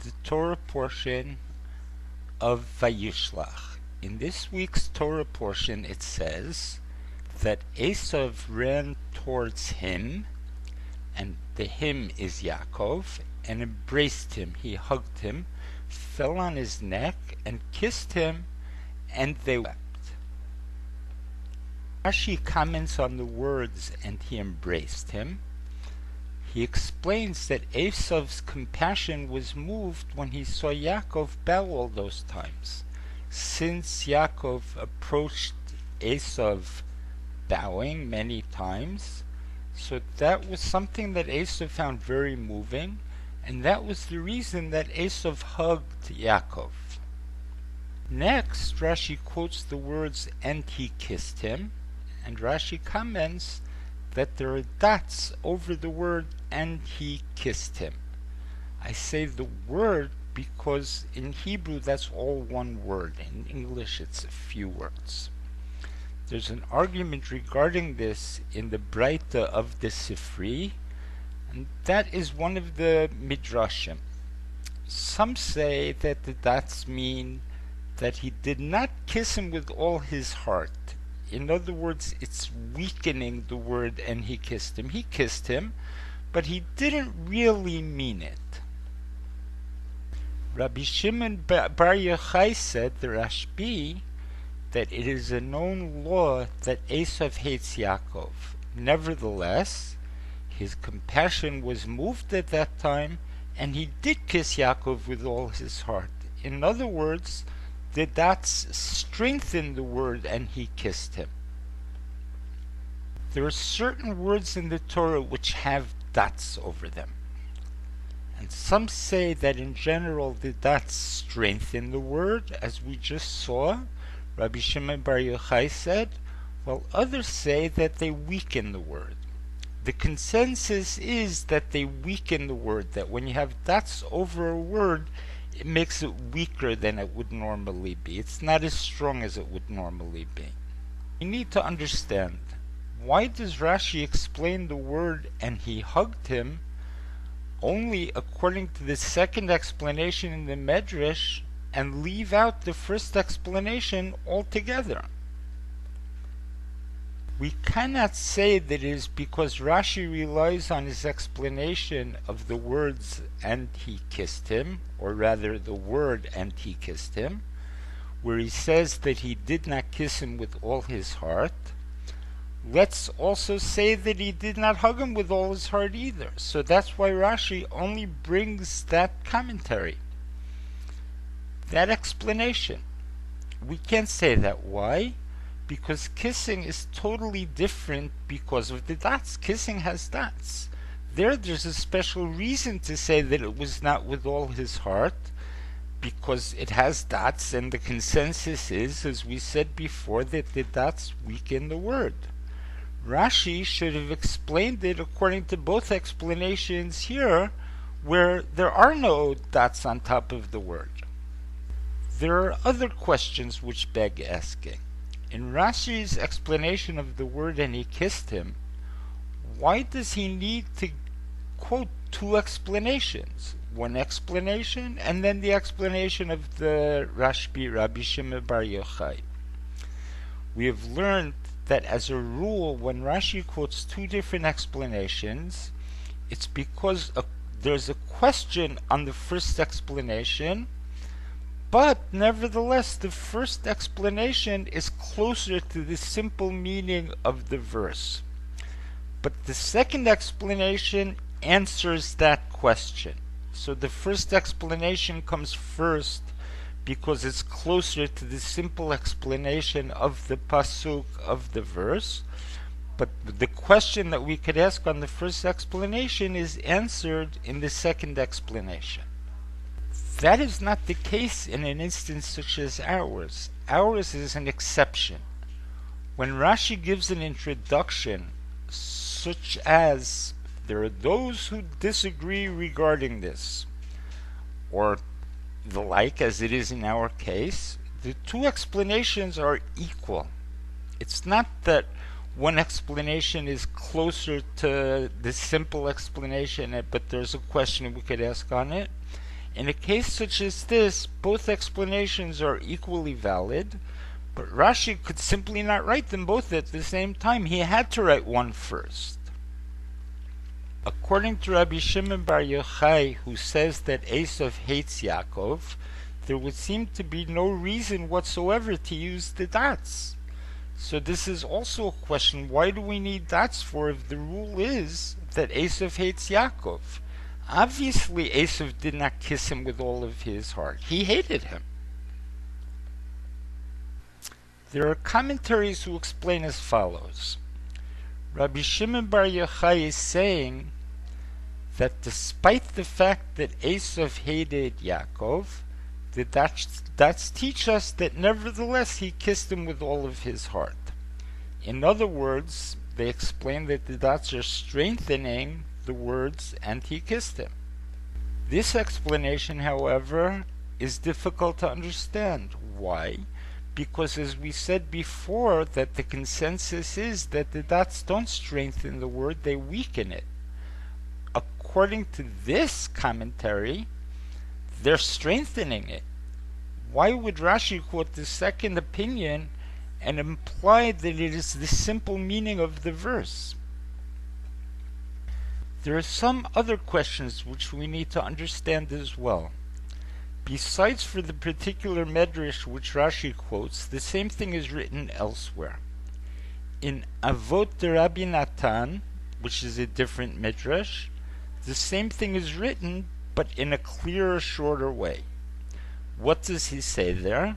the Torah portion of Vayishlach. In this week's Torah portion it says that Esav ran towards him, and the him is Yaakov, and embraced him. He hugged him, fell on his neck, and kissed him, and they wept. Rashi comments on the words, and he embraced him. He explains that Esav's compassion was moved when he saw Yaakov bow all those times. Since Yaakov approached Esav bowing many times, so that was something that Esav found very moving, and that was the reason that Esav hugged Yaakov. Next, Rashi quotes the words, and he kissed him, and Rashi comments that there are dots over the word, and he kissed him. I say the word because in Hebrew that's all one word. In English it's a few words. There's an argument regarding this in the Breita of the Sifri, and that is one of the Midrashim. Some say that the dots mean that he did not kiss him with all his heart. In other words, it's weakening the word, and he kissed him. He kissed him, but he didn't really mean it. Rabbi Shimon Bar Yochai said, the Rashbi, that it is a known law that Esav hates Yaakov. Nevertheless, his compassion was moved at that time, and he did kiss Yaakov with all his heart. In other words, the dots strengthen the word, and he kissed him. There are certain words in the Torah which have dots over them, and some say that in general the dots strengthen the word, as we just saw, Rabbi Shimon Bar Yochai said, while others say that they weaken the word. The consensus is that they weaken the word, that when you have dots over a word, it makes it weaker than it would normally be. It's not as strong as it would normally be. You need to understand, why does Rashi explain the word, and he hugged him, only according to the second explanation in the Medrash, and leave out the first explanation altogether? We cannot say that it is because Rashi relies on his explanation of the words, and he kissed him, or rather the word, and he kissed him, where he says that he did not kiss him with all his heart. Let's also say that he did not hug him with all his heart either. So that's why Rashi only brings that commentary, that explanation. We can't say that. Why? Because kissing is totally different because of the dots. Kissing has dots. There's a special reason to say that it was not with all his heart, because it has dots, and the consensus is, as we said before, that the dots weaken the word. Rashi should have explained it according to both explanations here, where there are no dots on top of the word. There are other questions which beg asking. In Rashi's explanation of the word, and he kissed him, why does he need to quote two explanations? One explanation, and then the explanation of the Rashbi, Rabbi Shimon Bar Yochai. We have learned that as a rule, when Rashi quotes two different explanations, it's because there's a question on the first explanation, but nevertheless the first explanation is closer to the simple meaning of the verse. But the second explanation answers that question. So the first explanation comes first because it's closer to the simple explanation of the pasuk of the verse. But the question that we could ask on the first explanation is answered in the second explanation. That is not the case in an instance such as ours. Ours is an exception. When Rashi gives an introduction, such as, there are those who disagree regarding this, or the like, as it is in our case, the two explanations are equal. It's not that one explanation is closer to the simple explanation, but there's a question we could ask on it. In a case such as this, both explanations are equally valid, but Rashi could simply not write them both at the same time. He had to write one first. According to Rabbi Shimon Bar Yochai, who says that Esav hates Yaakov, there would seem to be no reason whatsoever to use the dots. So this is also a question, why do we need dots for if the rule is that Esav hates Yaakov? Obviously Esav did not kiss him with all of his heart. He hated him. There are commentaries who explain as follows. Rabbi Shimon Bar Yochai is saying that despite the fact that Esav hated Yaakov, the dots teach us that nevertheless he kissed him with all of his heart. In other words, they explain that the dots are strengthening the words and he kissed him. This explanation, however, is difficult to understand. Why? Because as we said before, that the consensus is that the dots don't strengthen the word, they weaken it. According to this commentary, they're strengthening it. Why would Rashi quote the second opinion and imply that it is the simple meaning of the verse? There are some other questions which we need to understand as well. Besides for the particular medrash which Rashi quotes, the same thing is written elsewhere. In Avot de Rabbi Natan, which is a different midrash, the same thing is written, but in a clearer, shorter way. What does he say there?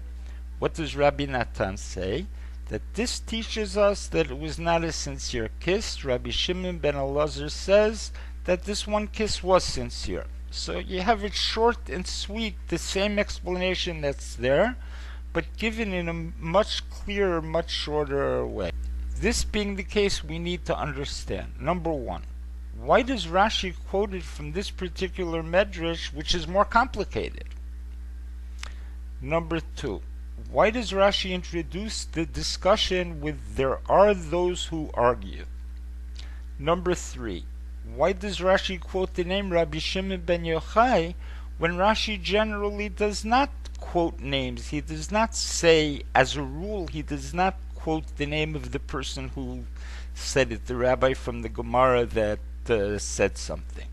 What does Rabbi Natan say? That this teaches us that it was not a sincere kiss. Rabbi Shimon ben Elazar says that this one kiss was sincere. So you have it short and sweet, the same explanation that's there, but given in a much clearer, much shorter way. This being the case, we need to understand. Number one, why does Rashi quote it from this particular medrash, which is more complicated? Number two, why does Rashi introduce the discussion with there are those who argue? Number three, why does Rashi quote the name Rabbi Shimon ben Yochai when Rashi generally does not quote names? He does not say, as a rule, he does not quote the name of the person who said it, the rabbi from the Gemara that said something.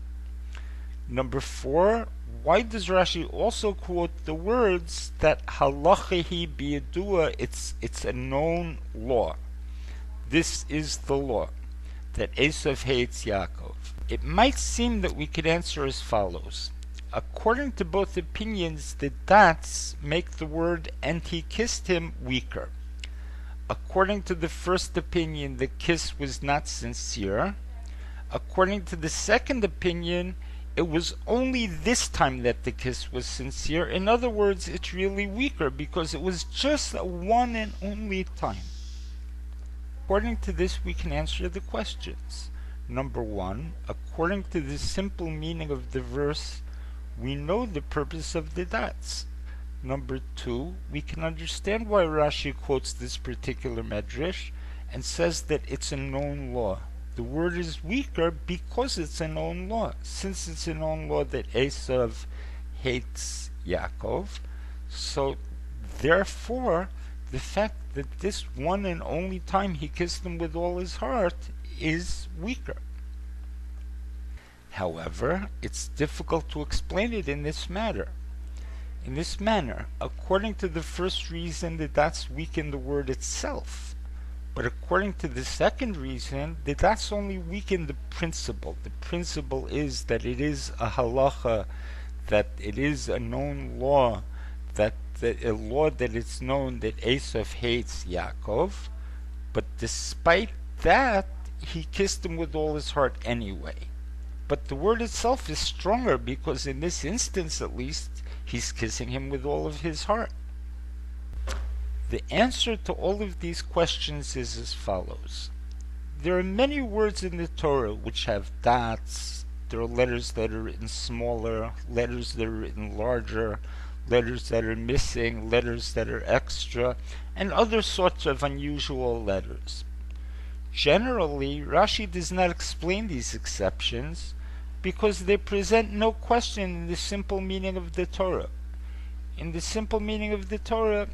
Number four, why does Rashi also quote the words that halachahi biyadua, it's a known law. This is the law, that Esav hates Yaakov. It might seem that we could answer as follows. According to both opinions, the dots make the word and he kissed him weaker. According to the first opinion, the kiss was not sincere. According to the second opinion, it was only this time that the kiss was sincere. In other words, it's really weaker because it was just a one and only time. According to this, we can answer the questions. Number one, according to the simple meaning of the verse, we know the purpose of the dots. Number two, we can understand why Rashi quotes this particular medrash and says that it's a known law. The word is weaker because it's a known law. Since it's a known law that Esav hates Yaakov, so therefore the fact that this one and only time he kissed him with all his heart is weaker. However, it's difficult to explain it in this manner. According to the first reason, the dots weaken the word itself. But according to the second reason, the dots only weaken the principle. The principle is that it is a halacha, that it is a known law, that a law that it's known that Esav hates Yaakov, but despite that, he kissed him with all his heart anyway. But the word itself is stronger because in this instance at least, he's kissing him with all of his heart. The answer to all of these questions is as follows. There are many words in the Torah which have dots. There are letters that are written smaller, letters that are written larger, letters that are missing, letters that are extra, and other sorts of unusual letters. Generally, Rashi does not explain these exceptions because they present no question in the simple meaning of the Torah. In the simple meaning of the Torah,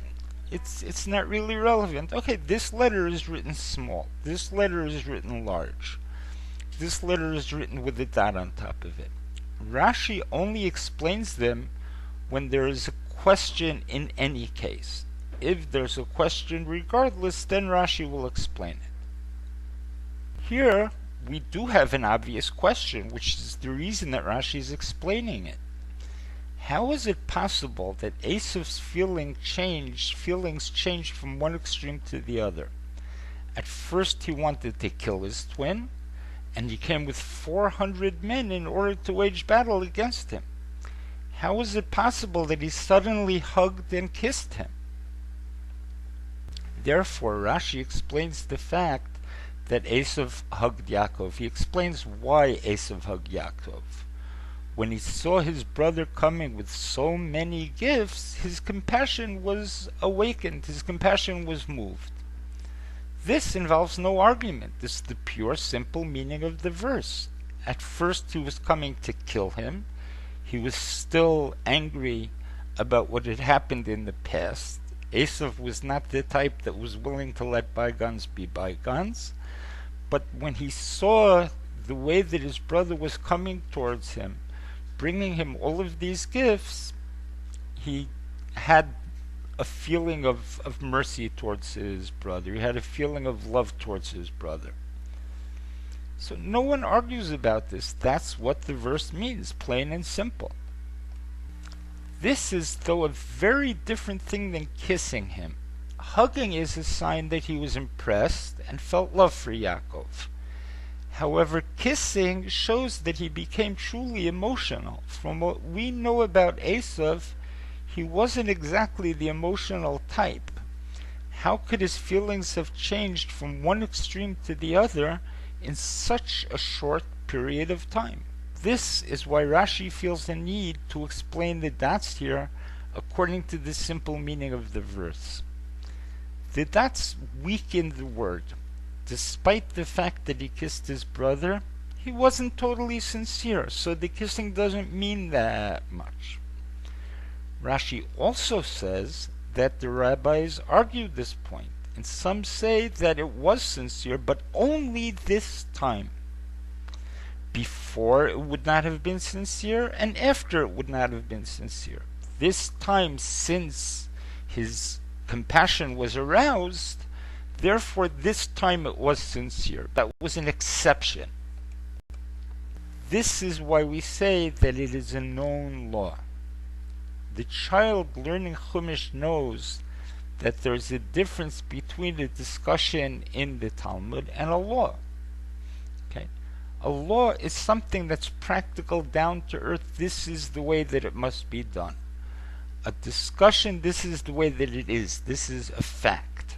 it's not really relevant. Okay, this letter is written small. This letter is written large. This letter is written with a dot on top of it. Rashi only explains them when there is a question in any case. If there's a question regardless, then Rashi will explain it. Here, we do have an obvious question, which is the reason that Rashi is explaining it. How is it possible that Esav's feelings changed from one extreme to the other? At first he wanted to kill his twin, and he came with 400 men in order to wage battle against him. How is it possible that he suddenly hugged and kissed him? Therefore, Rashi explains the fact that Esav hugged Yaakov. He explains why Esav hugged Yaakov. When he saw his brother coming with so many gifts, his compassion was awakened, his compassion was moved. This involves no argument. This is the pure, simple meaning of the verse. At first he was coming to kill him. He was still angry about what had happened in the past. Esav was not the type that was willing to let bygones be bygones. But when he saw the way that his brother was coming towards him, bringing him all of these gifts, he had a feeling of mercy towards his brother. He had a feeling of love towards his brother. So no one argues about this. That's what the verse means, plain and simple. This is, though, a very different thing than kissing him. Hugging is a sign that he was impressed and felt love for Yaakov. However, kissing shows that he became truly emotional. From what we know about Esav, he wasn't exactly the emotional type. How could his feelings have changed from one extreme to the other in such a short period of time? This is why Rashi feels the need to explain the dots here according to the simple meaning of the verse. The dots weaken the word. Despite the fact that he kissed his brother, he wasn't totally sincere, so the kissing doesn't mean that much. Rashi also says that the rabbis argued this point, and some say that it was sincere, but only this time. Before it would not have been sincere, and after it would not have been sincere. This time, since his compassion was aroused, therefore this time it was sincere. That was an exception. This is why we say that it is a known law. The child learning Chumash knows that there is a difference between a discussion in the Talmud and a law. Okay? A law is something that's practical, down to earth. This is the way that it must be done. A discussion, this is the way that it is. This is a fact.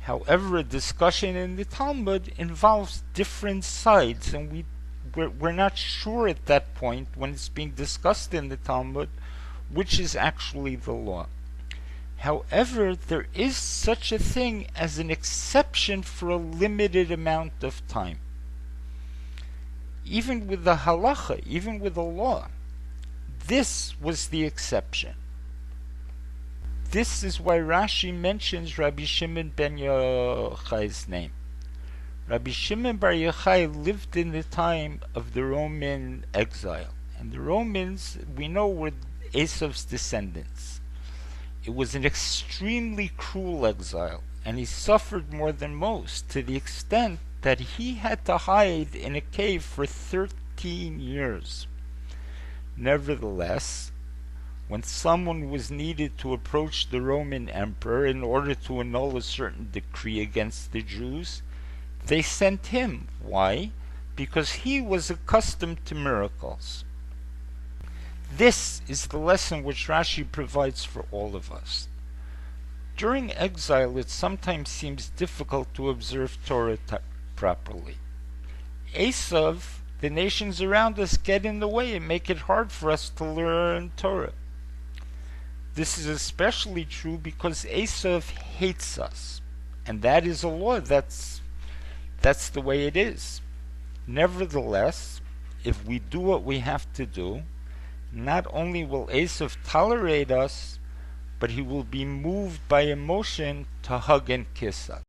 However, a discussion in the Talmud involves different sides, and we're not sure at that point, when it's being discussed in the Talmud, which is actually the law. However, there is such a thing as an exception for a limited amount of time. Even with the halacha, even with the law, this was the exception. This is why Rashi mentions Rabbi Shimon ben Yochai's name. Rabbi Shimon bar Yochai lived in the time of the Roman exile. And the Romans, we know, were Esav's descendants. It was an extremely cruel exile, and he suffered more than most, to the extent that he had to hide in a cave for 13 years. Nevertheless, when someone was needed to approach the Roman emperor in order to annul a certain decree against the Jews, they sent him. Why? Because he was accustomed to miracles. This is the lesson which Rashi provides for all of us. During exile, it sometimes seems difficult to observe Torah properly. Esav, the nations around us, get in the way and make it hard for us to learn Torah. This is especially true because Esav hates us, and that is a law. That's the way it is. Nevertheless, if we do what we have to do, not only will Esav tolerate us, but he will be moved by emotion to hug and kiss us.